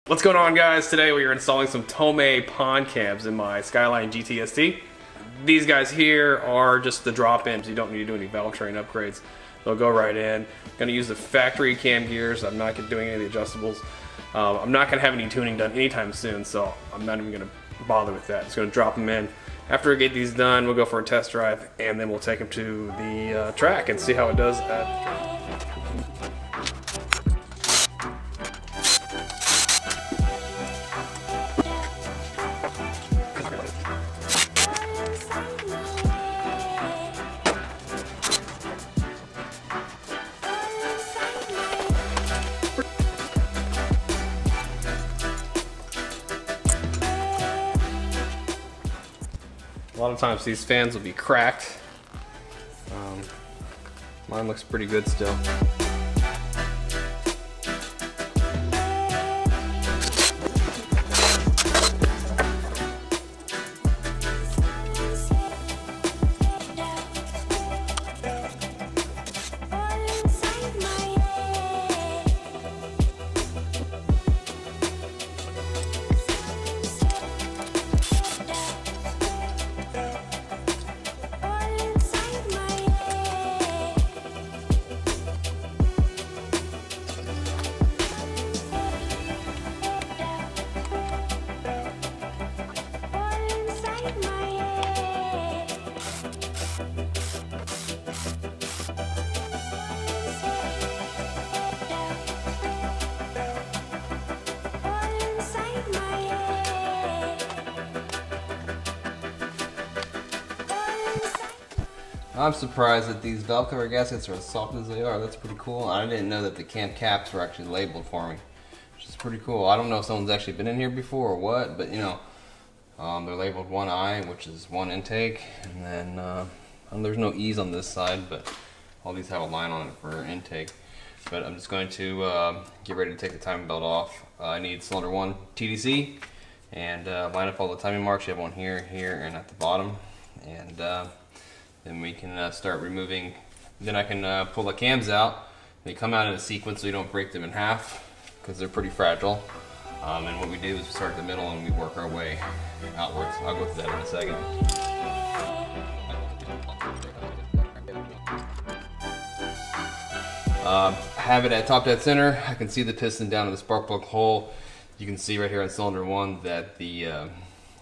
What's going on, guys? Today we are installing some Tomei Poncams in my Skyline GTST. These guys here are just the drop-ins. You don't need to do any valve train upgrades. They'll go right in. I'm going to use the factory cam gears. I'm not doing any of the adjustables. I'm not going to have any tuning done anytime soon, so I'm not even going to bother with that. Just going to drop them in. After I get these done, we'll go for a test drive, and then we'll take them to the track and see how it does at the track. A lot of times these fans will be cracked. Mine looks pretty good still. I'm surprised that these valve cover gaskets are as soft as they are. That's pretty cool. I didn't know that the Camshafts were actually labeled for me, which is pretty cool. I don't know if someone's actually been in here before or what, but you know, they're labeled 1I, which is one intake, and then there's no E's on this side, but all these have a line on it for intake. But I'm just going to get ready to take the timing belt off. I need cylinder 1 TDC, and line up all the timing marks. You have one here, here, and at the bottom, and then we can start removing. Then I can pull the cams out. They come out in a sequence so you don't break them in half because they're pretty fragile. And what we do is we start at the middle and we work our way outwards. I'll go through that in a second. I have it at top dead center. I can see the piston down in the spark plug hole. You can see right here on cylinder 1 that the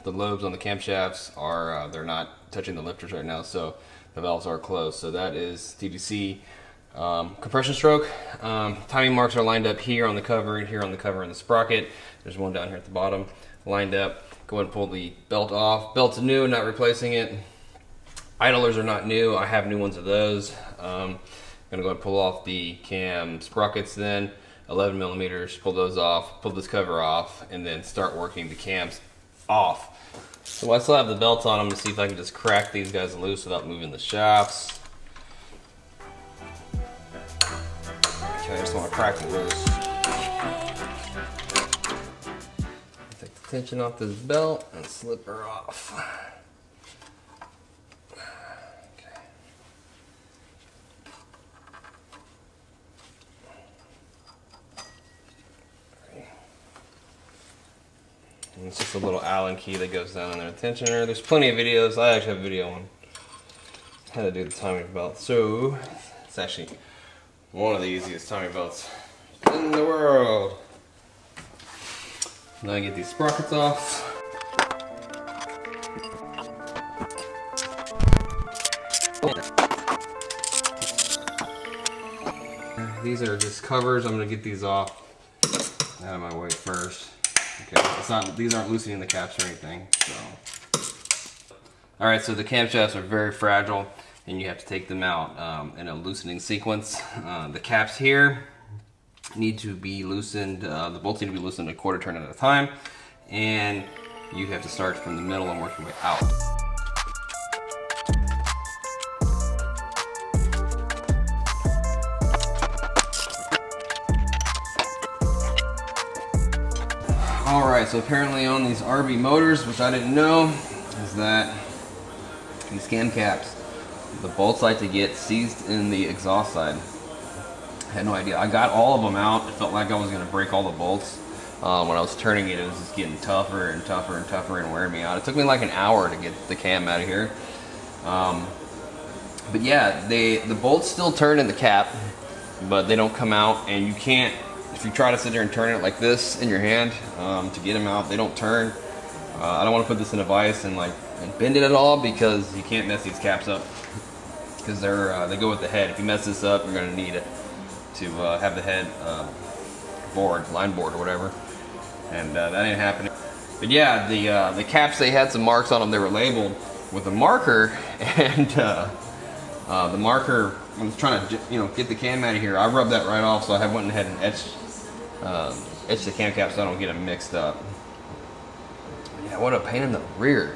lobes on the camshafts are they're not touching the lifters right now, so the valves are closed. So that is TDC compression stroke. Timing marks are lined up here on the cover and here on the cover in the sprocket. There's one down here at the bottom lined up. Go ahead and pull the belt off. Belt's new, not replacing it. Idlers are not new. I have new ones of those. I'm gonna go ahead and pull off the cam sprockets then, 11 millimeters, pull those off, pull this cover off, and then start working the cams off. So I still have the belts on them to see if I can just crack these guys loose without moving the shafts. Okay, I just want to crack them loose. Take the tension off this belt and slip her off. And it's just a little Allen key that goes down in their tensioner. There's plenty of videos. I actually have a video on how to do the timing belt. So it's actually one of the easiest timing belts in the world. Now I get these sprockets off. These are just covers. I'm gonna get these off out of my way first. Okay, these aren't loosening the caps or anything. So, all right. So the camshafts are very fragile, and you have to take them out in a loosening sequence. The caps here need to be loosened. The bolts need to be loosened a quarter turn at a time, and you have to start from the middle and work your way out. Alright, so apparently on these RB motors, which I didn't know, is that these cam caps, the bolts like to get seized in the exhaust side. I had no idea. I got all of them out. It felt like I was going to break all the bolts. When I was turning it, it was just getting tougher and tougher and tougher and wearing me out. It took me like an hour to get the cam out of here. But yeah, the bolts still turn in the cap, but they don't come out, and you can't, if you try to sit there and turn it like this in your hand to get them out, they don't turn. I don't want to put this in a vise and bend it at all, because you can't mess these caps up, because they go with the head. If you mess this up, you're going to need it to have the head line board or whatever, and that ain't happening. But yeah, the caps, they had some marks on them. They were labeled with a marker, and the marker, I was trying to get the cam out of here. I rubbed that right off, so I went ahead and etched the cam cap so I don't get them mixed up. But yeah, what a pain in the rear.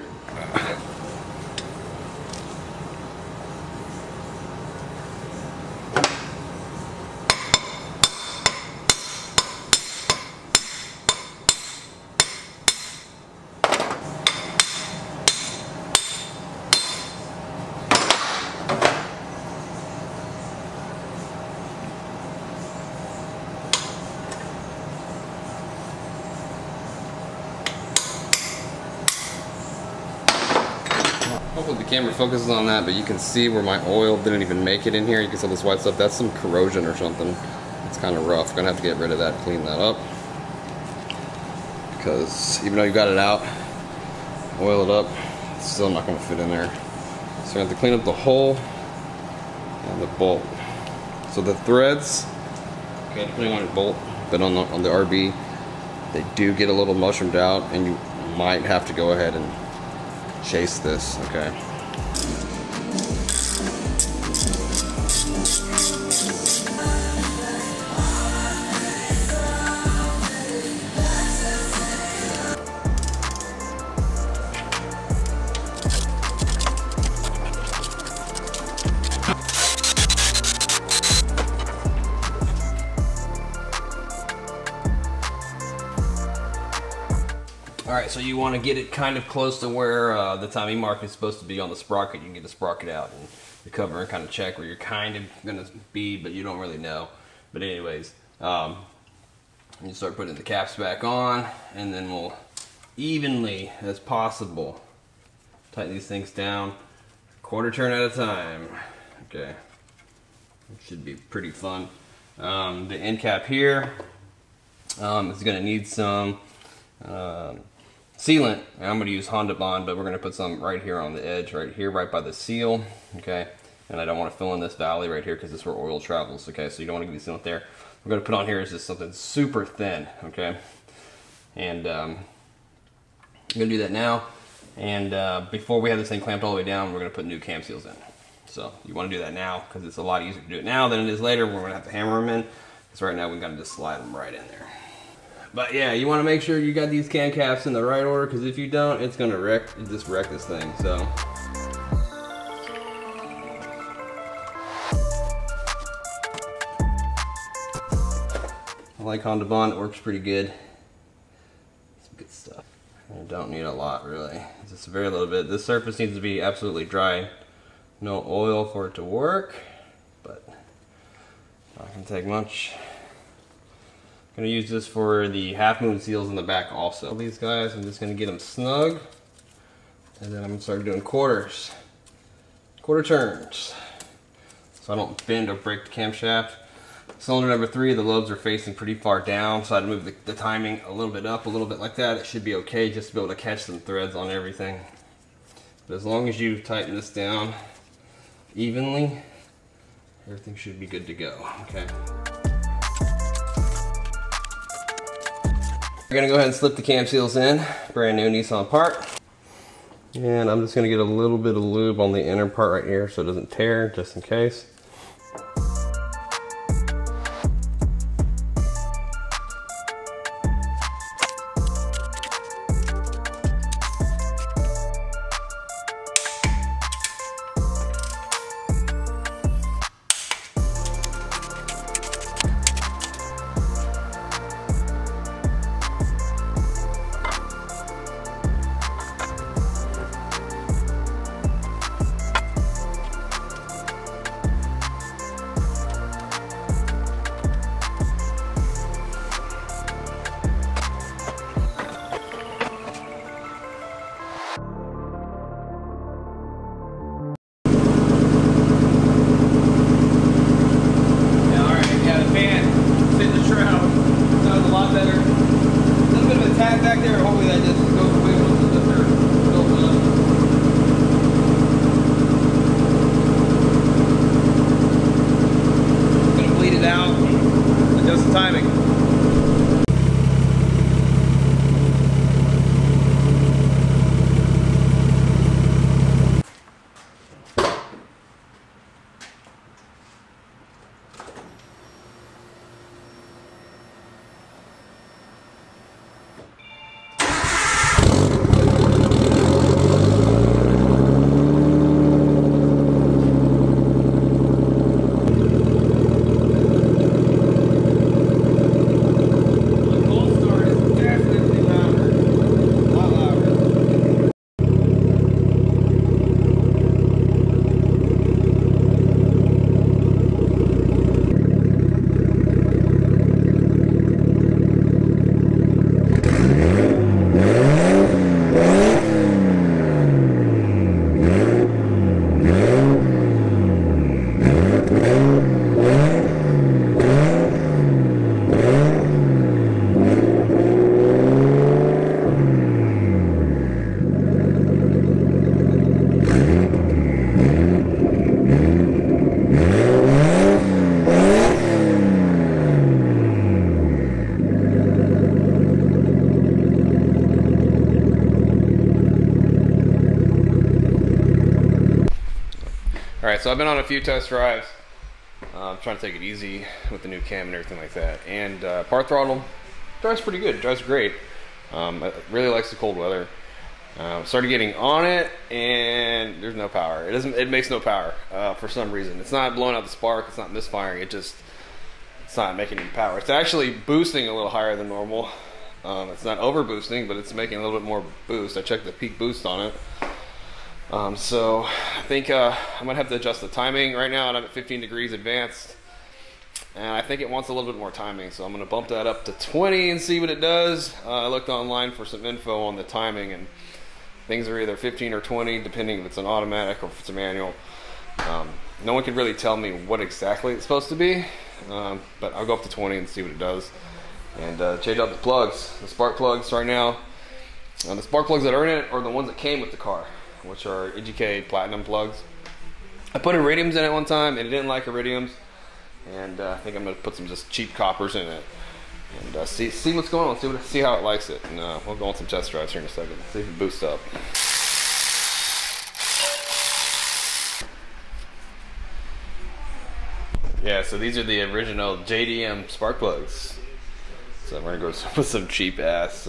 Hopefully the camera focuses on that, but you can see where my oil didn't even make it in here. You can see this white stuff. That's some corrosion or something. It's kind of rough. Gonna have to get rid of that, clean that up. Because even though you got it out, oil it up, it's still not gonna fit in there. So I have to clean up the hole and the bolt. So the threads, okay, depending on your bolt, but on the RB, they do get a little mushroomed out, and you might have to go ahead and chase this, okay. Alright, so you want to get it kind of close to where the timing mark is supposed to be on the sprocket. You can get the sprocket out and recover and kind of check where you're kind of going to be, but you don't really know. But anyways, you start putting the caps back on, and then we'll evenly as possible tighten these things down, quarter turn at a time. Okay, it should be pretty fun. The end cap here is going to need some sealant, and I'm going to use Honda Bond, but we're going to put some right here on the edge, right here, right by the seal, okay? And I don't want to fill in this valley right here because this is where oil travels, okay? So you don't want to get the sealant there. We're going to put on here is just something super thin, okay? And I'm going to do that now, and before we have this thing clamped all the way down, we're going to put new cam seals in. So you want to do that now because it's a lot easier to do it now than it is later. We're going to have to hammer them in, because right now we've got to just slide them right in there. But yeah, you want to make sure you got these cam caps in the right order, because if you don't, it's going to just wreck this thing. So I like Honda Bond, it works pretty good. Some good stuff. You don't need a lot, really. It's just very little bit. This surface needs to be absolutely dry. No oil for it to work, but not going to take much. I'm going to use this for the half moon seals in the back also. These guys, I'm just going to get them snug, and then I'm going to start doing quarter turns, so I don't bend or break the camshaft. Cylinder number 3, the lobes are facing pretty far down, so I'd move the timing a little bit up, a little bit like that. It should be okay just to be able to catch some threads on everything. But as long as you tighten this down evenly, everything should be good to go, okay? We're going to go ahead and slip the cam seals in, brand new Nissan part. And I'm just going to get a little bit of lube on the inner part right here so it doesn't tear, just in case. back there, and hopefully that just goes away once the lift goes up. Gonna bleed it out, adjust the timing. Alright, so I've been on a few test drives. I'm trying to take it easy with the new cam and everything like that. And part throttle drives pretty good, drives great. It really likes the cold weather. Started getting on it and there's no power. It makes no power for some reason. It's not blowing out the spark, it's not misfiring, it's not making any power. It's actually boosting a little higher than normal. It's not over boosting, but it's making a little bit more boost. I checked the peak boost on it. So I think I'm gonna have to adjust the timing right now, and I'm at 15 degrees advanced, and I think it wants a little bit more timing, so I'm gonna bump that up to 20 and see what it does. I looked online for some info on the timing, and things are either 15 or 20 depending if it's an automatic or if it's a manual. No one can really tell me what exactly it's supposed to be, but I'll go up to 20 and see what it does, and change out the plugs, the spark plugs right now. The spark plugs that are in it are the ones that came with the car, which are EGK platinum plugs. I put iridiums in it one time and it didn't like iridiums, and I think I'm gonna put some just cheap coppers in it and see what's going on, see how it likes it, and we'll go on some test drives here in a second, see if it boosts up. Yeah, so these are the original JDM spark plugs. So we're gonna go with some cheap ass.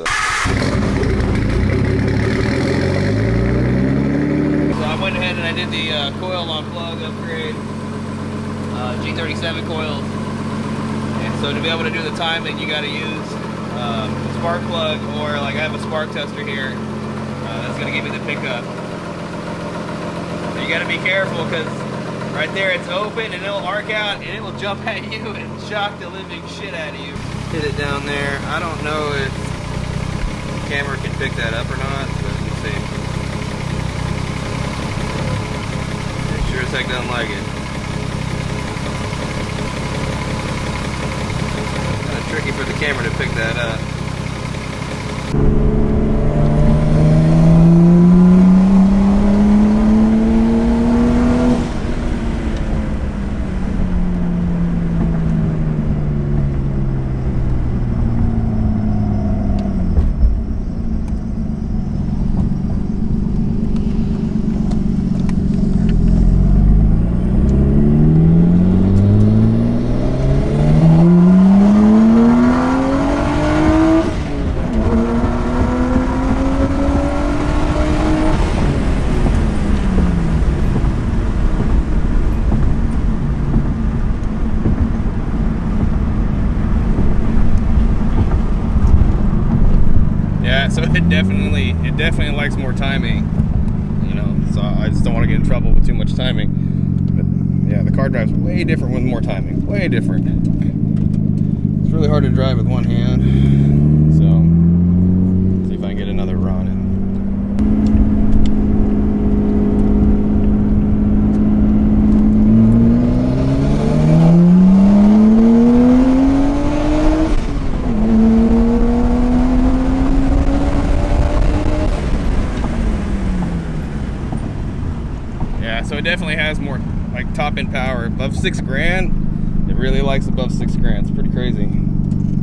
I went ahead and I did the coil on plug upgrade, G37 coils, and so to be able to do the timing you got to use spark plug, or like I have a spark tester here that's going to give me the pickup. You got to be careful because right there it's open and it'll arc out and it will jump at you and shock the living shit out of you. Hit it down there. I don't know if the camera can pick that up or not, but let's see. Sure as heck doesn't like it. Kind of tricky for the camera to pick that up. It definitely likes more timing, you know, so I just don't want to get in trouble with too much timing. But yeah, the car drives way different with more timing, way different. It's really hard to drive with one hand, so see if I can get another run in. Yeah, so it definitely has more like top end power. Above 6 grand, it really likes above 6 grand. It's pretty crazy.